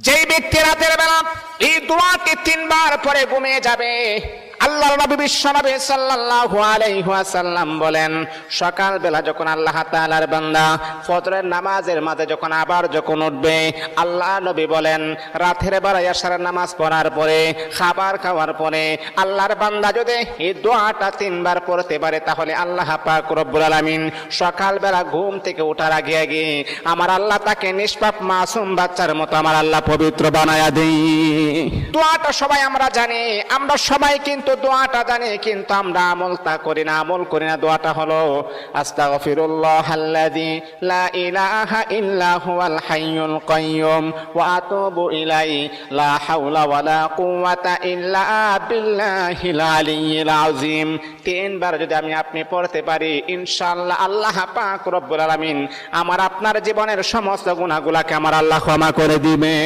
যেই ব্যক্তি রাতের বেলা এই দোয়াটি 3 বার পরে ঘুমিয়ে যাবে, আল্লাহর নবী বিশ্বনবী সাল্লাল্লাহু আলাইহি ওয়াসাল্লাম বলেন, সকাল বেলা যখন আল্লাহ তাআলার বান্দা ফজরের নামাজের মাঝে যখন উঠবে, আল্লাহ নবী বলেন রাতের বেলা এশারের নামাজ পড়ার পরে, খাবার খাওয়ার পরে আল্লাহর বান্দা যদি এই দোয়াটা 3 বার পড়তে পারে, তাহলে আল্লাহ পাক রব্বুল আলামিন সকাল বেলা ঘুম থেকে ওঠার আগে আগে আমার আল্লাহ তাকে নিষ্পাপ মাসুম বাচ্চার মতো আমার আল্লাহ পবিত্র বানায়া দেই। দোয়াটা সবাই আমরা জানি, আমরা সবাই কিন্তু দোয়াটা জানি, কিন্তু আমরা আমল করি না। দোয়াটা হলো আস্তাগফিরুল্লাহাল্লাযী লা ইলাহা ইল্লা হুয়াল হাইয়ুল কাইয়্যুম ওয়া আতুবু ইলাইহি লা হাওলা ওয়ালা কুওয়াতা ইল্লা বিল্লাহিল আলিয়্যিল আযীম। 3 বার যদি আপনি পড়তে পারি, ইনশাআল্লাহ আল্লাহ পাক রব্বুল আলামিন আমার আপনার জীবনের সমস্ত গুনাহগুলোকে আমার আল্লাহ ক্ষমা করে দিবে।